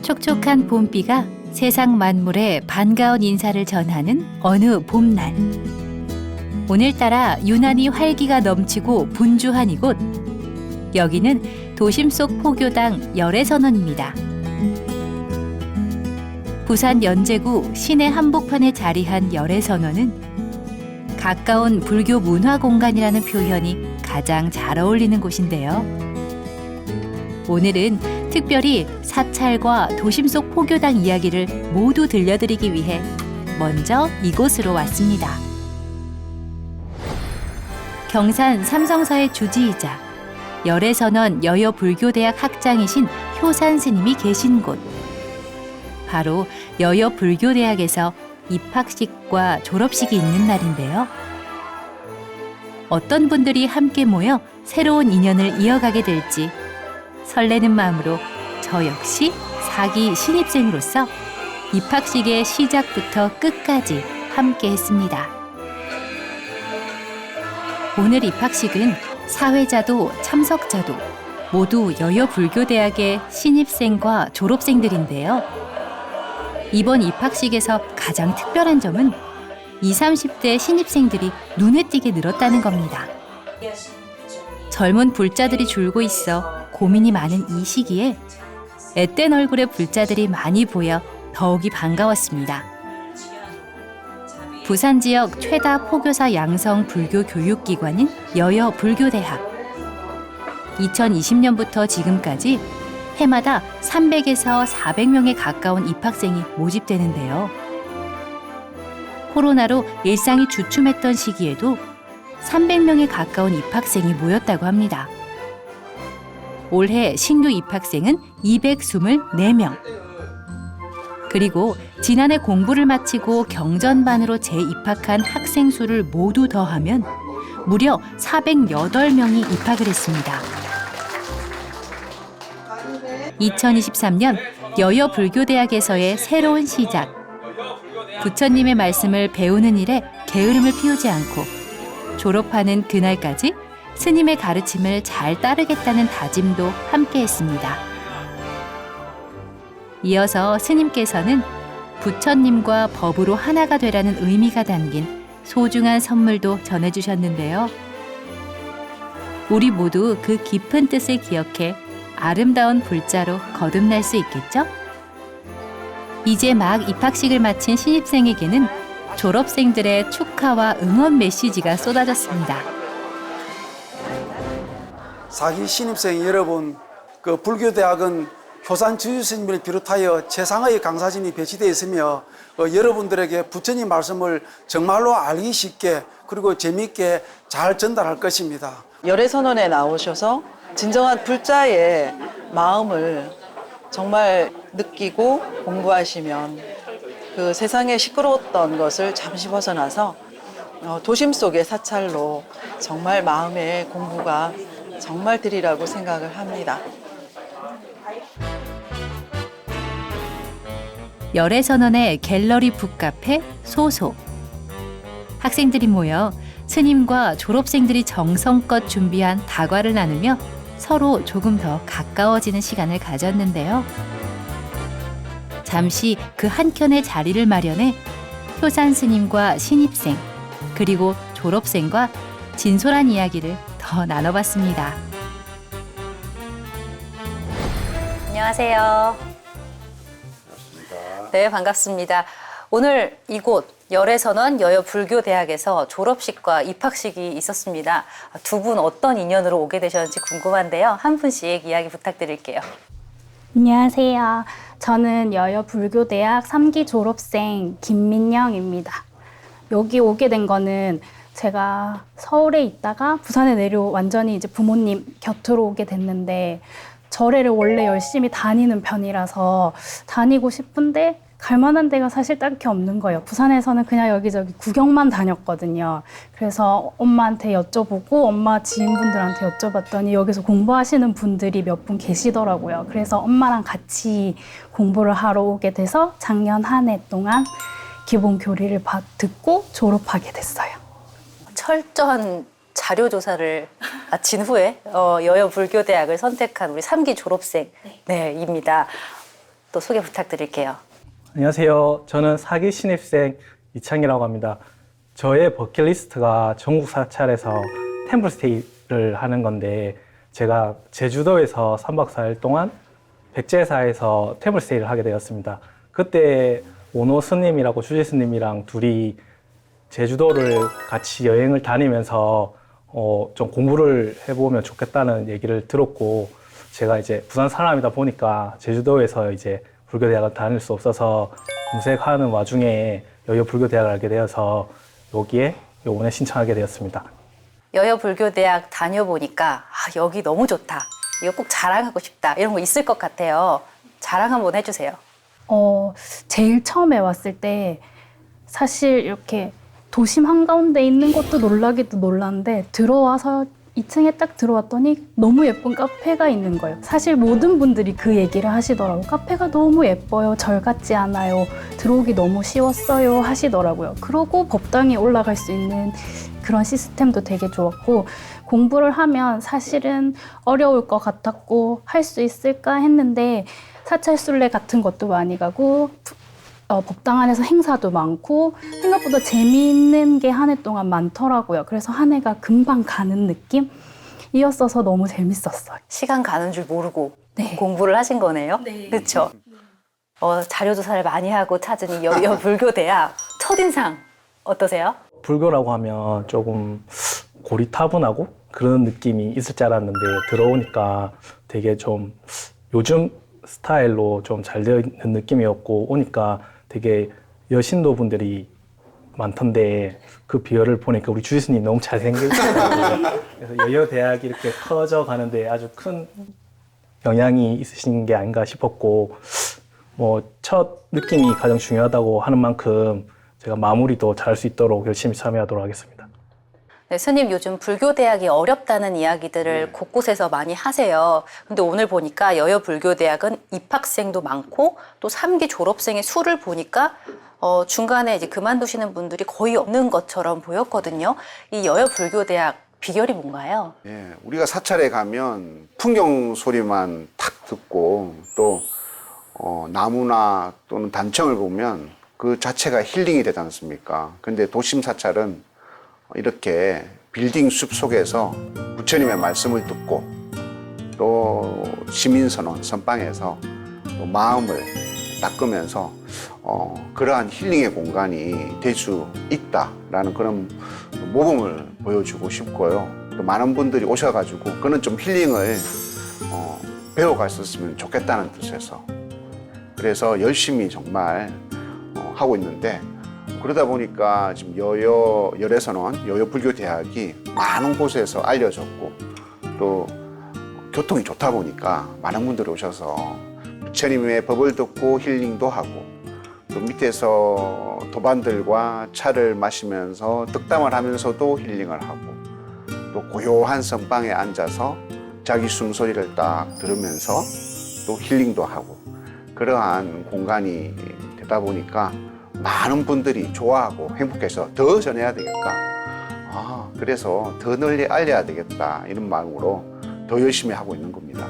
촉촉한 봄비가 세상 만물에 반가운 인사를 전하는 어느 봄날. 오늘따라 유난히 활기가 넘치고 분주한 이곳. 여기는 도심 속 포교당 열애선원입니다. 부산 연제구 시내 한복판에 자리한 열애선원은 가까운 불교 문화 공간이라는 표현이 가장 잘 어울리는 곳인데요. 오늘은 특별히 사찰과 도심 속 포교당 이야기를 모두 들려드리기 위해 먼저 이곳으로 왔습니다. 경산 삼성사의 주지이자 열애선원 여여불교대학 학장이신 효산 스님이 계신 곳. 바로 여여불교대학에서 입학식과 졸업식이 있는 날인데요. 어떤 분들이 함께 모여 새로운 인연을 이어가게 될지 설레는 마음으로 저 역시 4기 신입생으로서 입학식의 시작부터 끝까지 함께 했습니다. 오늘 입학식은 사회자도 참석자도 모두 여여불교대학의 신입생과 졸업생들인데요. 이번 입학식에서 가장 특별한 점은 20, 30대 신입생들이 눈에 띄게 늘었다는 겁니다. 젊은 불자들이 줄고 있어 고민이 많은 이 시기에 앳된 얼굴의 불자들이 많이 보여 더욱이 반가웠습니다. 부산 지역 최다 포교사 양성 불교 교육기관인 여여불교대학. 2020년부터 지금까지 해마다 300에서 400명에 가까운 입학생이 모집되는데요. 코로나로 일상이 주춤했던 시기에도 300명에 가까운 입학생이 모였다고 합니다. 올해 신규 입학생은 224명. 그리고 지난해 공부를 마치고 경전반으로 재입학한 학생 수를 모두 더하면 무려 408명이 입학을 했습니다. 2023년 여여불교대학에서의 새로운 시작. 부처님의 말씀을 배우는 일에 게으름을 피우지 않고 졸업하는 그날까지 스님의 가르침을 잘 따르겠다는 다짐도 함께했습니다. 이어서 스님께서는 부처님과 법으로 하나가 되라는 의미가 담긴 소중한 선물도 전해주셨는데요. 우리 모두 그 깊은 뜻을 기억해 아름다운 불자로 거듭날 수 있겠죠? 이제 막 입학식을 마친 신입생에게는 졸업생들의 축하와 응원 메시지가 쏟아졌습니다. 4기 신입생 여러분, 불교대학은 효산 주유스님을 비롯하여 최상의 강사진이 배치되어 있으며 여러분들에게 부처님 말씀을 정말로 알기 쉽게 그리고 재미있게 잘 전달할 것입니다. 열애선원에 나오셔서 진정한 불자의 마음을 정말 느끼고 공부하시면 그 세상에 시끄러웠던 것을 잠시 벗어나서 도심 속의 사찰로 정말 마음의 공부가 정말 되리라고 생각을 합니다. 열애선원의 갤러리 북카페 소소. 학생들이 모여 스님과 졸업생들이 정성껏 준비한 다과를 나누며 서로 조금 더 가까워지는 시간을 가졌는데요. 잠시 그 한켠에 자리를 마련해 효산 스님과 신입생 그리고 졸업생과 진솔한 이야기를 더 나눠봤습니다. 안녕하세요. 네, 반갑습니다. 오늘 이곳 열애선원 여여불교대학에서 졸업식과 입학식이 있었습니다. 두 분 어떤 인연으로 오게 되셨는지 궁금한데요. 한 분씩 이야기 부탁드릴게요. 안녕하세요. 저는 여여불교대학 3기 졸업생 김민영입니다. 여기 오게 된 거는 제가 서울에 있다가 부산에 완전히 이제 부모님 곁으로 오게 됐는데 절에를 원래 열심히 다니는 편이라서 다니고 싶은데 갈 만한 데가 사실 딱히 없는 거예요. 부산에서는 그냥 여기저기 구경만 다녔거든요. 그래서 엄마한테 여쭤보고 엄마 지인분들한테 여쭤봤더니 여기서 공부하시는 분들이 몇 분 계시더라고요. 그래서 엄마랑 같이 공부를 하러 오게 돼서 작년 한 해 동안 기본 교리를 듣고 졸업하게 됐어요. 철저한 자료 조사를 마친 후에 여여불교대학을 선택한 우리 3기 졸업생입니다. 또 소개 부탁드릴게요. 안녕하세요. 저는 4기 신입생 이창이라고 합니다. 저의 버킷리스트가 전국 사찰에서 템플스테이를 하는 건데 제가 제주도에서 3박 4일 동안 백제사에서 템플스테이를 하게 되었습니다. 그때 오노 스님이라고 주지 스님이랑 둘이 제주도를 같이 여행을 다니면서 좀 공부를 해보면 좋겠다는 얘기를 들었고 제가 이제 부산 사람이다 보니까 제주도에서 이제 불교대학을 다닐 수 없어서 검색하는 와중에 여여 불교대학을 알게 되어서 여기에 요번에 신청하게 되었습니다. 여여 불교대학 다녀보니까 여기 너무 좋다. 이거 꼭 자랑하고 싶다. 이런 거 있을 것 같아요. 자랑 한번 해주세요. 제일 처음에 왔을 때 사실 이렇게 도심 한가운데 있는 것도 놀라기도 놀랐는데 들어와서 2층에 딱 들어왔더니 너무 예쁜 카페가 있는 거예요. 사실 모든 분들이 그 얘기를 하시더라고요. 카페가 너무 예뻐요. 절 같지 않아요. 들어오기 너무 쉬웠어요. 하시더라고요. 그러고 법당에 올라갈 수 있는 그런 시스템도 되게 좋았고 공부를 하면 사실은 어려울 것 같았고 할 수 있을까 했는데 사찰순례 같은 것도 많이 가고 법당 안에서 행사도 많고 생각보다 재미있는 게 한 해 동안 많더라고요. 그래서 한 해가 금방 가는 느낌이었어서 너무 재밌었어요. 시간 가는 줄 모르고 네. 공부를 하신 거네요. 그렇죠. 자료 조사를 많이 하고 찾은 이 여여 불교대학 첫인상 어떠세요? 불교라고 하면 조금 고리타분하고 그런 느낌이 있을 줄 알았는데 들어오니까 되게 좀 요즘 스타일로 좀 잘 되어 있는 느낌이었고 오니까 되게 여신도 분들이 많던데 그 비율을 보니까 우리 주지스님 너무 잘생겼어요. 그래서 여여대학이 이렇게 커져 가는데 아주 큰 영향이 있으신 게 아닌가 싶었고 뭐 첫 느낌이 가장 중요하다고 하는 만큼 제가 마무리도 잘할 수 있도록 열심히 참여하도록 하겠습니다. 네, 스님 요즘 불교대학이 어렵다는 이야기들을 곳곳에서 많이 하세요. 근데 오늘 보니까 여여 불교대학은 입학생도 많고 또 3기 졸업생의 수를 보니까 중간에 이제 그만두시는 분들이 거의 없는 것처럼 보였거든요. 이 여여 불교대학 비결이 뭔가요? 예, 우리가 사찰에 가면 풍경 소리만 탁 듣고 또 나무나 또는 단청을 보면 그 자체가 힐링이 되지 않습니까? 근데 도심 사찰은 이렇게 빌딩 숲 속에서 부처님의 말씀을 듣고 또 시민선원 선방에서 또 마음을 닦으면서 그러한 힐링의 공간이 될 수 있다라는 그런 모범을 보여주고 싶고요. 또 많은 분들이 오셔가지고 그는 좀 힐링을 배워갔었으면 좋겠다는 뜻에서 그래서 열심히 정말 하고 있는데 그러다 보니까 지금 열애선원 여여불교대학이 많은 곳에서 알려졌고 또 교통이 좋다 보니까 많은 분들이 오셔서 부처님의 법을 듣고 힐링도 하고 또 밑에서 도반들과 차를 마시면서 득담을 하면서도 힐링을 하고 또 고요한 선방에 앉아서 자기 숨소리를 딱 들으면서 또 힐링도 하고 그러한 공간이 되다 보니까 많은 분들이 좋아하고 행복해서 더 전해야 되겠다. 그래서 더 널리 알려야 되겠다. 이런 마음으로 더 열심히 하고 있는 겁니다.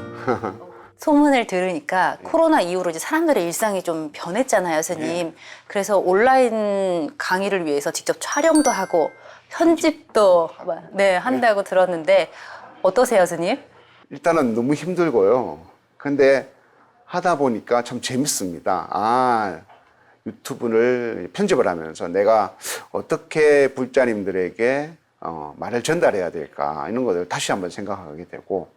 소문을 들으니까 코로나 이후로 이제 사람들의 일상이 좀 변했잖아요, 스님. 그래서 온라인 강의를 위해서 직접 촬영도 하고 편집도 한다고 들었는데 어떠세요, 스님? 일단은 너무 힘들고요. 근데 하다 보니까 참 재밌습니다. 유튜브를 편집을 하면서 내가 어떻게 불자님들에게 말을 전달해야 될까 이런 것을 다시 한번 생각하게 되고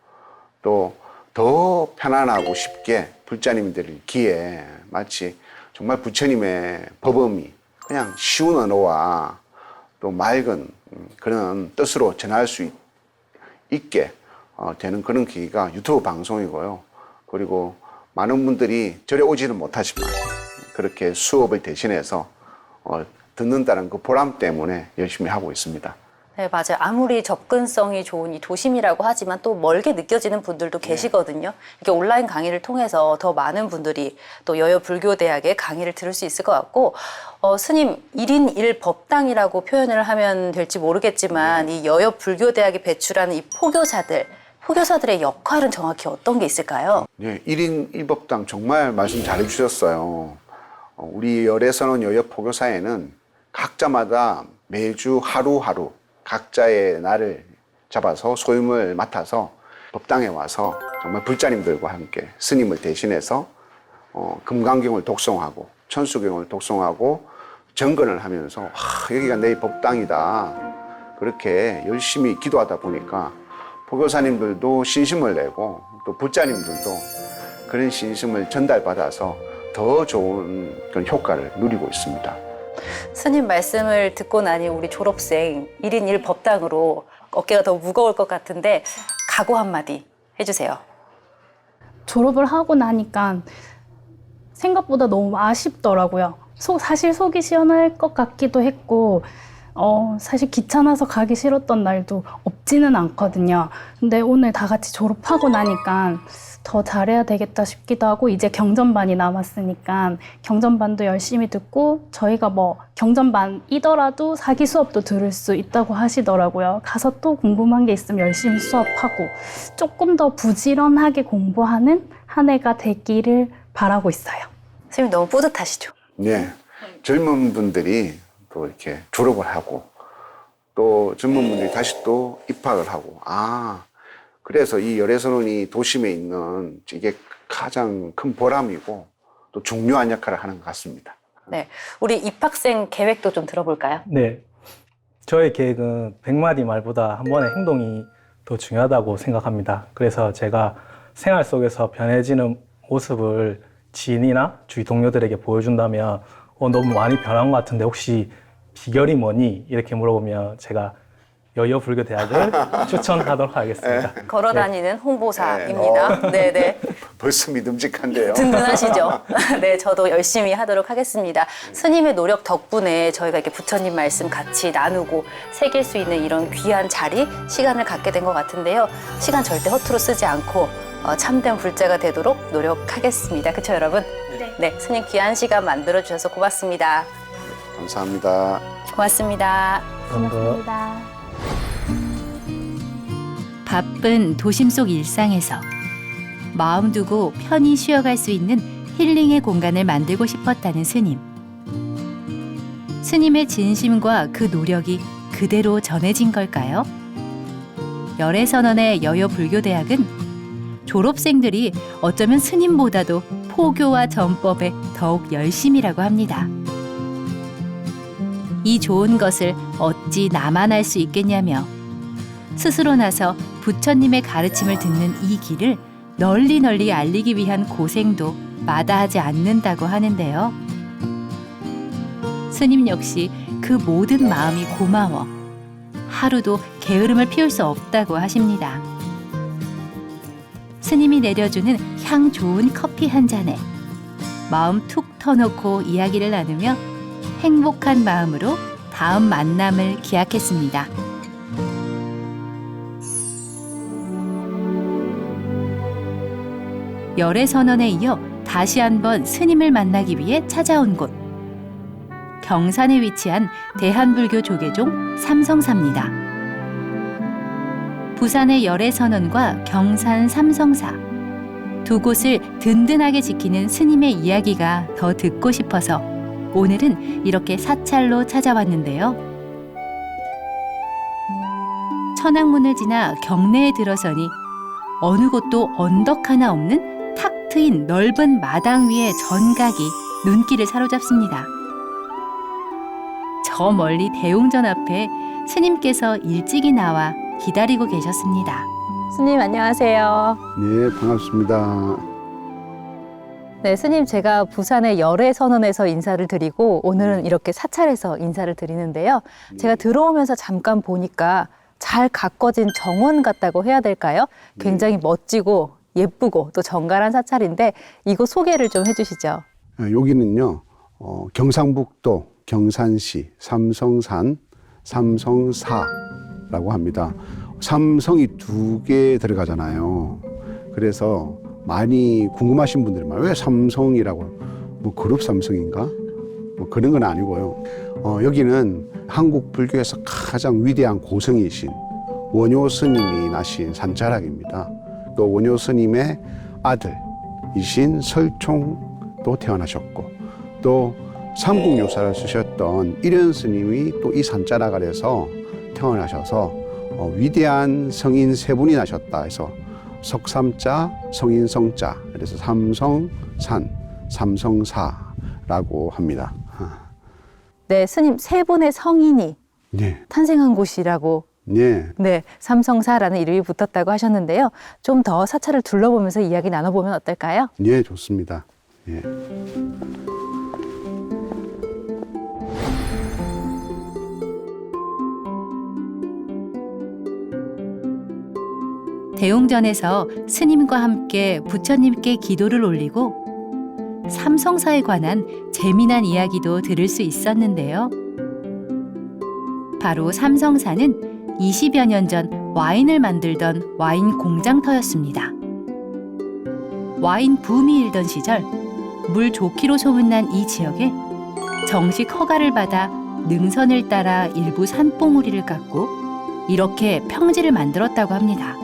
또 더 편안하고 쉽게 불자님들 귀에 마치 정말 부처님의 법음이 그냥 쉬운 언어와 또 맑은 그런 뜻으로 전할 수 있게 되는 그런 기회가 유튜브 방송이고요. 그리고 많은 분들이 절에 오지는 못하지만 그렇게 수업을 대신해서 듣는다는 그 보람 때문에 열심히 하고 있습니다. 네, 맞아요. 아무리 접근성이 좋은 이 도심이라고 하지만 또 멀게 느껴지는 분들도 계시거든요. 이렇게 온라인 강의를 통해서 더 많은 분들이 또 여여 불교대학의 강의를 들을 수 있을 것 같고 스님 1인 1법당이라고 표현을 하면 될지 모르겠지만 이 여여 불교대학이 배출하는 이 포교사들의 역할은 정확히 어떤 게 있을까요? 네, 1인 1법당 정말 말씀 잘해 주셨어요. 우리 열애선언 여여 포교사에는 각자마다 매주 하루하루 각자의 날을 잡아서 소임을 맡아서 법당에 와서 정말 불자님들과 함께 스님을 대신해서 금강경을 독송하고 천수경을 독송하고 정건을 하면서 여기가 내 법당이다. 그렇게 열심히 기도하다 보니까 포교사님들도 신심을 내고 또 불자님들도 그런 신심을 전달받아서 더 좋은 그런 효과를 누리고 있습니다. 스님 말씀을 듣고 나니 우리 졸업생 1인 1법당으로 어깨가 더 무거울 것 같은데 각오 한마디 해주세요. 졸업을 하고 나니까 생각보다 너무 아쉽더라고요. 사실 속이 시원할 것 같기도 했고, 사실 귀찮아서 가기 싫었던 날도 없지는 않거든요. 근데 오늘 다 같이 졸업하고 나니까 더 잘해야 되겠다 싶기도 하고, 이제 경전반이 남았으니까 경전반도 열심히 듣고, 저희가 뭐 경전반이더라도 사기 수업도 들을 수 있다고 하시더라고요. 가서 또 궁금한 게 있으면 열심히 수업하고 조금 더 부지런하게 공부하는 한 해가 되기를 바라고 있어요. 스님 너무 뿌듯하시죠? 네, 젊은 분들이 또 이렇게 졸업을 하고 또 젊은 분들이 다시 또 입학을 하고 그래서 이 열애선언이 도심에 있는 이게 가장 큰 보람이고 또 중요한 역할을 하는 것 같습니다. 네, 우리 입학생 계획도 좀 들어볼까요? 네, 저의 계획은 100마디 말보다 한 번의 행동이 더 중요하다고 생각합니다. 그래서 제가 생활 속에서 변해지는 모습을 지인이나 주위 동료들에게 보여준다면 너무 많이 변한 것 같은데 혹시 비결이 뭐니? 이렇게 물어보면 제가 여여 불교대학을 추천하도록 하겠습니다. 걸어다니는 홍보사입니다. 네네. 벌써 믿음직한데요. 든든하시죠? 네, 저도 열심히 하도록 하겠습니다. 스님의 노력 덕분에 저희가 이렇게 부처님 말씀 같이 나누고 새길 수 있는 이런 귀한 자리, 시간을 갖게 된 것 같은데요. 시간 절대 허투루 쓰지 않고 참된 불자가 되도록 노력하겠습니다. 그렇죠, 여러분? 네, 스님 귀한 시간 만들어주셔서 고맙습니다. 감사합니다. 고맙습니다. 고맙습니다. 바쁜 도심 속 일상에서 마음 두고 편히 쉬어갈 수 있는 힐링의 공간을 만들고 싶었다는 스님. 스님의 진심과 그 노력이 그대로 전해진 걸까요? 열애선언의 여여불교대학은 졸업생들이 어쩌면 스님보다도 포교와 전법에 더욱 열심이라고 합니다. 이 좋은 것을 어찌 나만 알 수 있겠냐며 스스로 나서 부처님의 가르침을 듣는 이 길을 널리 널리 알리기 위한 고생도 마다하지 않는다고 하는데요. 스님 역시 그 모든 마음이 고마워 하루도 게으름을 피울 수 없다고 하십니다. 스님이 내려주는 향 좋은 커피 한 잔에 마음 툭 터놓고 이야기를 나누며 행복한 마음으로 다음 만남을 기약했습니다. 열애선언에 이어 다시 한번 스님을 만나기 위해 찾아온 곳. 경산에 위치한 대한불교 조계종 삼성사입니다. 부산의 열애선언과 경산 삼성사 두 곳을 든든하게 지키는 스님의 이야기가 더 듣고 싶어서 오늘은 이렇게 사찰로 찾아왔는데요. 천왕문을 지나 경내에 들어서니 어느 곳도 언덕 하나 없는 탁 트인 넓은 마당 위의 전각이 눈길을 사로잡습니다. 저 멀리 대웅전 앞에 스님께서 일찍이 나와 기다리고 계셨습니다. 스님 안녕하세요. 네, 반갑습니다. 네, 스님 제가 부산의 열애선언에서 인사를 드리고 오늘은 이렇게 사찰에서 인사를 드리는데요. 제가 들어오면서 잠깐 보니까 잘 가꿔진 정원 같다고 해야 될까요? 굉장히 멋지고 예쁘고 또 정갈한 사찰인데 이곳 소개를 좀 해주시죠. 여기는요, 경상북도 경산시 삼성산 삼성사라고 합니다. 삼성이 2개 들어가잖아요. 그래서 많이 궁금하신 분들이 많아요. 왜 삼성이라고? 뭐 그룹 삼성인가? 뭐 그런 건 아니고요. 여기는 한국 불교에서 가장 위대한 고성이신 원효 스님이 나신 산자락입니다. 또 원효 스님의 아들이신 설총도 태어나셨고 또 삼국유사를 쓰셨던 일현 스님이 또 이 산자락 아래서 태어나셔서 위대한 성인 세 분이 나셨다 해서 석삼자, 성인성자, 그래서 삼성산, 삼성사라고 합니다. 네, 스님 세 분의 성인이 네, 탄생한 곳이라고 네, 네, 삼성사라는 이름이 붙었다고 하셨는데요. 좀 더 사찰을 둘러보면서 이야기 나눠보면 어떨까요? 네, 좋습니다. 예. 대웅전에서 스님과 함께 부처님께 기도를 올리고 삼성사에 관한 재미난 이야기도 들을 수 있었는데요. 바로 삼성사는 20여 년 전 와인을 만들던 와인 공장터였습니다. 와인 붐이 일던 시절 물 좋기로 소문난 이 지역에 정식 허가를 받아 능선을 따라 일부 산봉우리를 깎고 이렇게 평지를 만들었다고 합니다.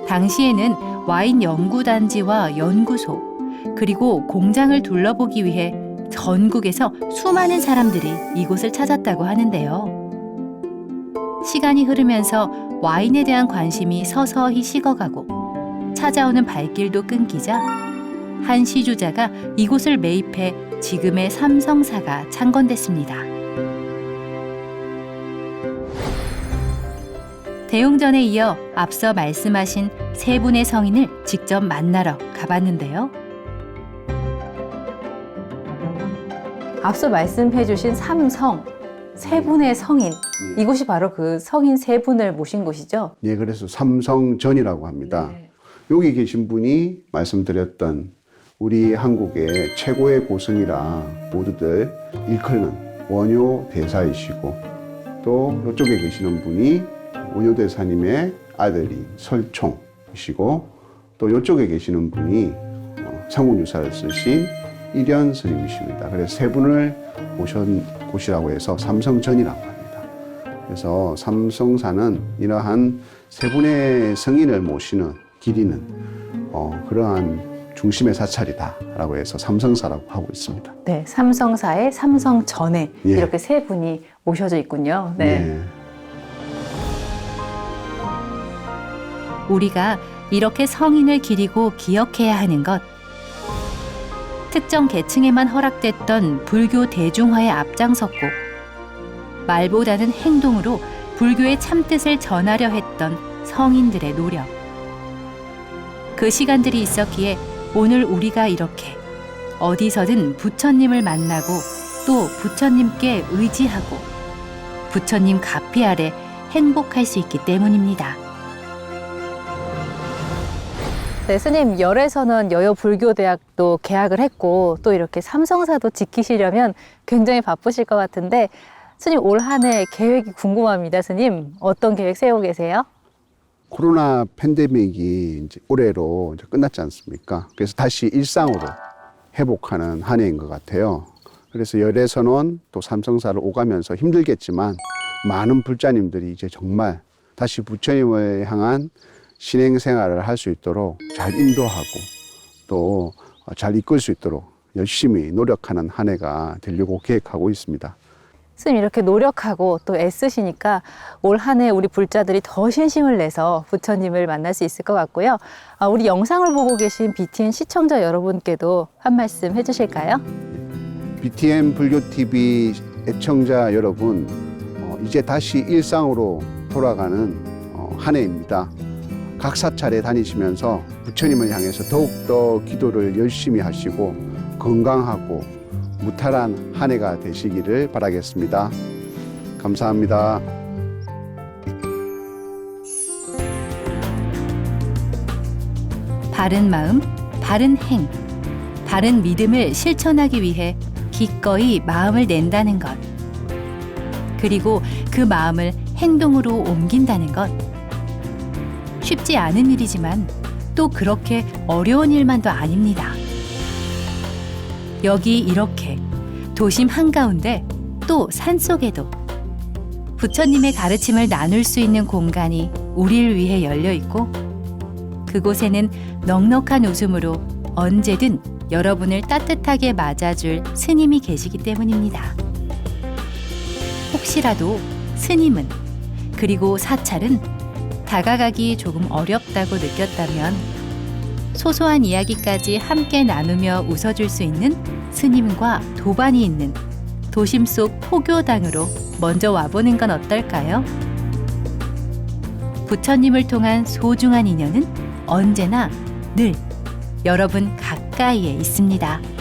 당시에는 와인 연구단지와 연구소 그리고 공장을 둘러보기 위해 전국에서 수많은 사람들이 이곳을 찾았다고 하는데요. 시간이 흐르면서 와인에 대한 관심이 서서히 식어가고 찾아오는 발길도 끊기자 한 시주자가 이곳을 매입해 지금의 삼성사가 창건됐습니다. 대웅전에 이어 앞서 말씀하신 세 분의 성인을 직접 만나러 가봤는데요. 앞서 말씀해주신 삼성, 세 분의 성인, 이곳이 바로 그 성인 세 분을 모신 곳이죠? 예, 그래서 삼성전이라고 합니다. 네. 여기 계신 분이 말씀드렸던 우리 한국의 최고의 고승이라 모두들 일컬는 원효 대사이시고 또 이쪽에 계시는 분이 원효 대사님의 아들인 설총이시고 또 이쪽에 계시는 분이 삼국유사를 쓰신 일현 스님이십니다. 그래서 세 분을 모신 곳이라고 해서 삼성전이라고 합니다. 그래서 삼성사는 이러한 세 분의 성인을 모시는 기리는 그러한 중심의 사찰이다라고 해서 삼성사라고 하고 있습니다. 네, 삼성사의 삼성전에 예. 이렇게 세 분이 모셔져 있군요. 네. 네. 우리가 이렇게 성인을 기리고 기억해야 하는 것. 특정 계층에만 허락됐던 불교 대중화에 앞장섰고 말보다는 행동으로 불교의 참뜻을 전하려 했던 성인들의 노력. 그 시간들이 있었기에 오늘 우리가 이렇게 어디서든 부처님을 만나고 또 부처님께 의지하고 부처님 가피 아래 행복할 수 있기 때문입니다. 네, 스님 열애선언 여여불교대학도 개학을 했고 또 이렇게 삼성사도 지키시려면 굉장히 바쁘실 것 같은데 스님 올 한 해 계획이 궁금합니다. 스님 어떤 계획 세우고 계세요? 코로나 팬데믹이 이제 올해로 이제 끝났지 않습니까? 그래서 다시 일상으로 회복하는 한 해인 것 같아요. 그래서 열애선언 또 삼성사를 오가면서 힘들겠지만 많은 불자님들이 이제 정말 다시 부처님을 향한 신행 생활을 할 수 있도록 잘 인도하고 또 잘 이끌 수 있도록 열심히 노력하는 한 해가 되려고 계획하고 있습니다. 스님 이렇게 노력하고 또 애쓰시니까 올 한 해 우리 불자들이 더 신심을 내서 부처님을 만날 수 있을 것 같고요. 우리 영상을 보고 계신 BTN 시청자 여러분께도 한 말씀 해주실까요? BTN 불교TV 애청자 여러분, 이제 다시 일상으로 돌아가는 한 해입니다. 각 사찰에 다니시면서 부처님을 향해서 더욱더 기도를 열심히 하시고 건강하고 무탈한 한 해가 되시기를 바라겠습니다. 감사합니다. 바른 마음, 바른 행, 바른 믿음을 실천하기 위해 기꺼이 마음을 낸다는 것. 그리고 그 마음을 행동으로 옮긴다는 것. 쉽지 않은 일이지만 또 그렇게 어려운 일만도 아닙니다. 여기 이렇게 도심 한가운데 또 산속에도 부처님의 가르침을 나눌 수 있는 공간이 우리를 위해 열려 있고 그곳에는 넉넉한 웃음으로 언제든 여러분을 따뜻하게 맞아줄 스님이 계시기 때문입니다. 혹시라도 스님은 그리고 사찰은 다가가기 조금 어렵다고 느꼈다면 소소한 이야기까지 함께 나누며 웃어줄 수 있는 스님과 도반이 있는 도심 속 포교당으로 먼저 와보는 건 어떨까요? 부처님을 통한 소중한 인연은 언제나 늘 여러분 가까이에 있습니다.